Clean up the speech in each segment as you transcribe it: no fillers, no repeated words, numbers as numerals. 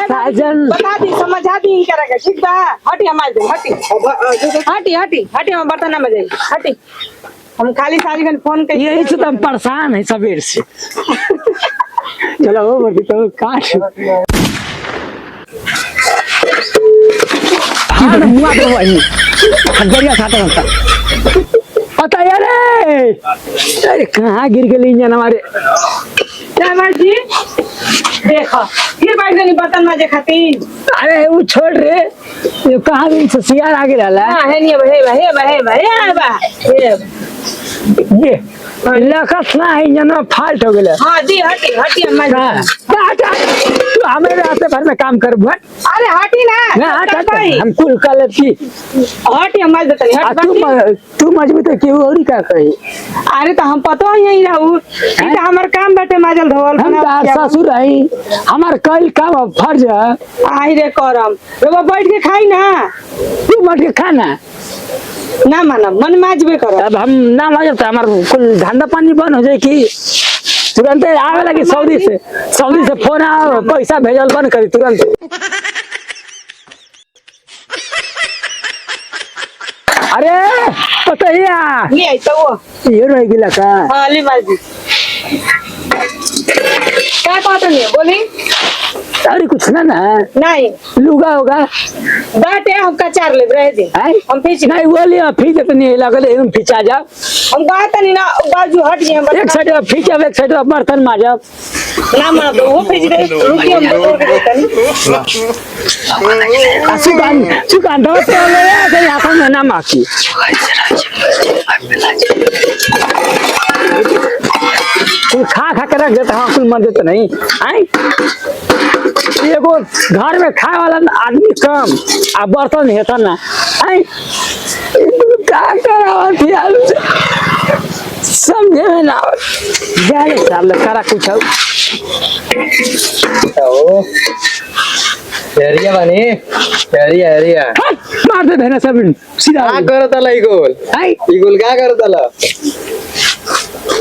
साजन बता दी समझा दी इनकरा के ठीक बा। हटी हमार दे हटी हटी हटी हटी हम बर्तन में दे हटी। हम खाली सारी घंटे फोन कर यही से तो हम परेशान है सवेर से। चलो वो बड़ी तो काश हाँ ना मुआ तो वही बढ़िया खाता रहता पता यार अरे कहाँ गिर गई इंजन हमारे जी देखो फिर बैठ गई बर्तन में खाती। अरे वो छोड़ रे ये कहाँ गई ससियार आगे डाला है नहीं ये लखस ना है इंजन में फाल्ट हो गया। हाँ दी हटी हटी तू हमें रास्ते भर में काम कर बुआ। अरे हटी ना हम कुल कल थी हटी हमारे देते तू मजबूत है क्यों और क्या कही। अरे तो हम पतो यही रहू तो हमार काम बैठे माजल धोल हम ससुर है हमार कल काम फर्ज है। आई रे करम वो बैठ के खाई ना तू बैठ के खाना ना माना मन माजबे करो। अब हम ना माजब तो हमार कुल धंधा पानी बंद हो जाए कि तुरंत आवे लगी सऊदी से फोन आओ पैसा भेजल बंद करी तुरंत। अरे पतैया नहीं आई तो वो ये रह गिला का हाँ ली बाजी क्या बात नहीं बोली। अरे कुछ ना नहीं लुगा होगा बाटे हम कचार ले रह दे हम पीछे नहीं बोली फीच तो नहीं लगल हम फीचा जाओ हम बात नहीं ना बाजू हट गए एक साइड फीच एक साइड बर्तन माजब ना माना तो वो फीच दे रुकी हम तो देता नहीं सुकान दो तो ले यहाँ पर मैं ना माकी तू खा के रख देता हाँ कुल मर देता नहीं आई एगो घर में खाए वाला आदमी कम आ बर्तन हेता ना आई क्या करा समझे में ना जाए साल करा कुछ एरिया बनी एरिया मार दे भेना सब सीधा क्या करत आला इगोल आई इगोल क्या करत आला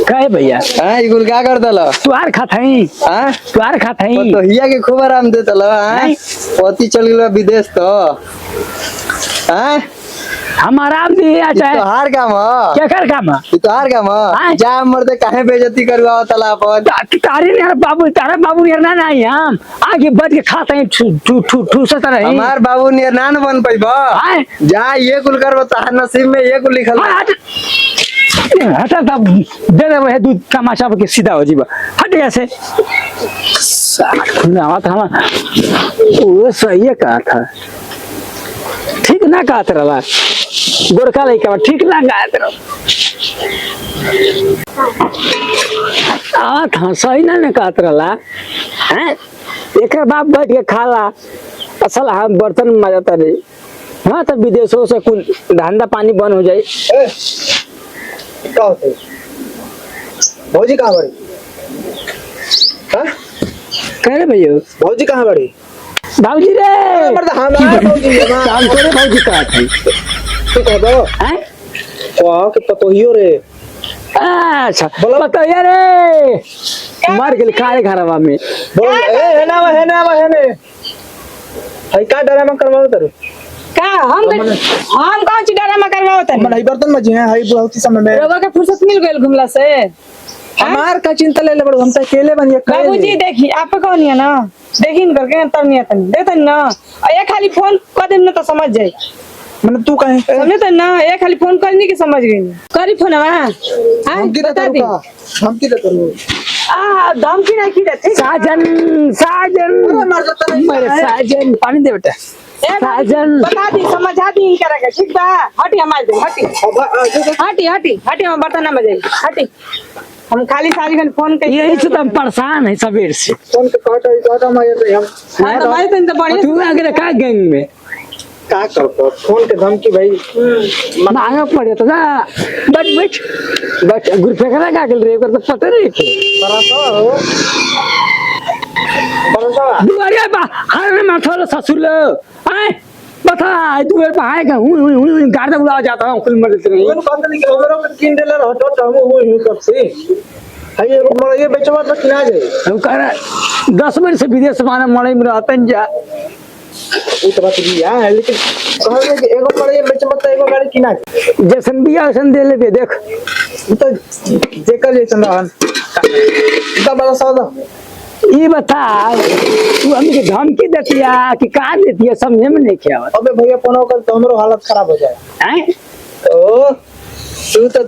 कहे भैया हां इगोल क्या करत आला तुआर खात हई हां तुआर खात हई तो हिया के खूब आराम देत आला हां पति चल गेल विदेश तो हां हमारा भी आ जाए तो हार काम क्या कर काम तो हार काम जा मर्दे काहे बेइज्जती करवाओ तला अपन तारा बाबू यार ना नहीं हम आगे बढ़ के खाते हैं ठूसत रही हमार बाबू नियर ना न बन पैबा जा ये कुल करबो तहार नसीब में ये कुल लिखल हटा तब दे दे वह दूध तमाशा के सीधा हो जीवा हट गया से खुला था हम वो सही कहा था ठीक ना कहा तेरा गोरखा लइका ठीक ना कहा तेरा आ था सही ना कहा तेरा हैं एक बाप बैठ के खाला असल हम बर्तन मजाता रे हाँ तो विदेशों से कुल धंधा पानी बंद हो जाए। भौजी कहाँ बड़ी कह रहे भैया भौजी कहाँ बड़ी भाजी रे काम करे भाजी कहा था तू कह दो हैं वाह कितना तो हियो रे अच्छा बताइए रे मर गेल खाए घरवा में बोल ए है ना हई का ड्रामा करवाओ तारू का हम कौन सी ड्रामा करवाओ तनी मन हई बर्तन में जी है हई बहुत ही समय में रोवा के फुर्सत मिल गेल घुमला से हमार का चिंता ले बड़ो हम तो अकेले बनिए बाबूजी देखी आप कौन है ना देखी न करके तरनिया तनी देतन ना ये खाली फोन कर देम ना तो समझ जाए मतलब तू कहे समझे तो ना ये खाली फोन करनी की समझ गई करी फोन हां हम की बता दी हम की करू आ धमकी नहीं की देते साजन मर जाता नहीं मेरे साजन पानी दे बेटा साजन बता दी समझा दी इनकरा के ठीक बा हटी हमार दे हटी हम बर्तन में दे हटी हम खाली सारी घंटे फोन कर यही से तो हम परेशान है सवेर से फोन के काटा मार रहे हम हां तो भाई तो बढ़िया तू आगे का गैंग में का करतो फोन के धमकी भाई मांगा पड़े तो ना बट गुरु फेंकना का गल रे कर तो पता नहीं बरसा दुआरे बा हर माथो ससुर आए बता दुआरे पे आएगा हूं गाड़ उड़ा जाता हूं कुल मर नहीं कौन कंपनी के ओवरो किन डॉलर हटो हम वो कब से भाई एगो मड़ई बेचवा तो किना जाए हम कह रहे 10 मिनट से विदेश माने मड़ई में रहतन जा। उ तो बात भी है लेकिन कहले कि एगो मड़ई बेचवा तो एगो गाड़ी किना जाए जैसन बिया वैसन दे लेबे देख। उ तो जेकर जैसन रहन इतना बड़ा सौदा ये बता तू हमके धमकी देतिया कि का देतिया समझे में नहीं आवत। अबे भैया फोन कर तो हमरो हालत खराब हो जाए हैं ओ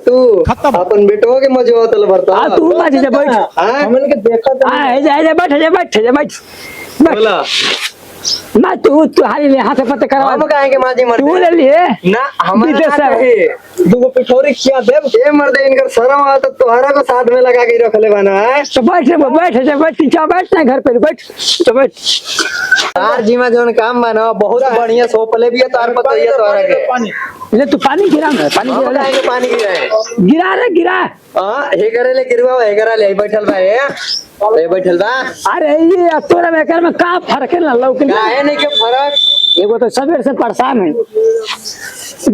तू अपन बेटो के मजवा तल भरता आ तू बाज जा बैठ। हमन के देखा तो आ जा बैठ बोला ना तू हारी ले हाथ पत्ते करवा हम काहे के माजी मर तू ले लिए ना हमारा है दूगो पिठौरी खिया देब ए मर दे इनकर शर्म आ तो तोहरा को साथ में लगा के रखले बना है तो बैठ ना घर पे बैठ तो बैठ। तार जीमा जोन काम बना बहुत बढ़िया सोपले भी है तार पता है तोहरा के ले तू पानी गिरा ना पानी हम गिरा काहे के पानी गिराए गिरा हां हे करे ले गिरवा हे करा ले बैठल बा ए बैठल बा अरे ये तोरा में कर में का फर्क है ना लौक काहे नहीं के फर्क एगो तो सवेर से परेशान है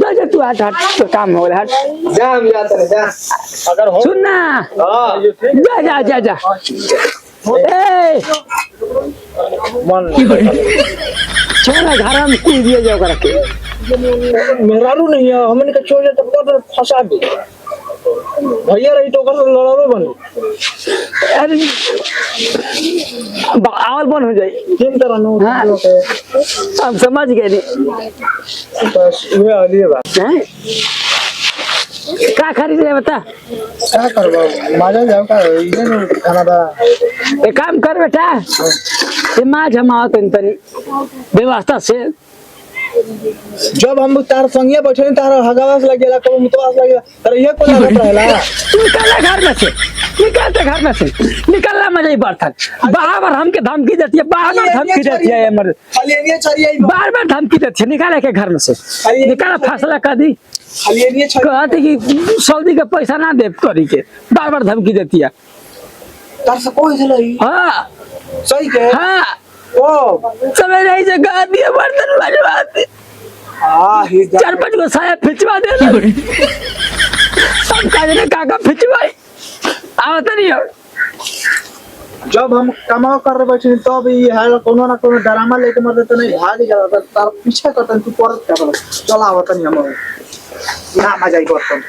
जा तू हट तो काम हो रहा हट जा हम जाते हैं जा अगर हो सुन ना हां जा ए मन छोरा घर में कुछ दिए जाओ करके मेहरारू नहीं है हमन के छोड़ तो कर फंसा दे भैया रही तो कर लड़ावे बन अरे आवल बन हो जाए किन तरह नो हाँ। अब समझ गए नहीं बस वे आलिए बा हैं का खरीद रहे बता। क्या करबो मजा जाओ का ये खाना बा एक काम कर बेटा ये माँ जमाओ तनी व्यवस्था से जब हम तार संगे बैठे तार हगावास लगेला कब मुतवास लगेला तर ये कोन लागत रहेला निकल घर में से निकलते घर में से निकलना मजा ही बर्तन बार हमके धमकी देती है बार धमकी देती है मर खाली एरिया छरियाई बार धमकी देती है निकाले के घर में से निकाला फैसला कर दी खाली एरिया छरियाई कहते कि सऊदी का पैसा ना दे करी के बार धमकी देती है। तार से कोई चलाई हाँ सही के हाँ ओ सवेरे ही से गा दिए बर्तन बजवा दे हां ही 4-5 को साया फिचवा दे सब काजने काका फिचवाई आवत नहीं हो। जब हम कमाओ कर रहे बैठे तब ये है कोनो ना कोनो ड्रामा लेके मर देते नहीं भाग जाता तार पीछे करतन तू परत कर चला आवत नहीं हम ना मजा ही करतन।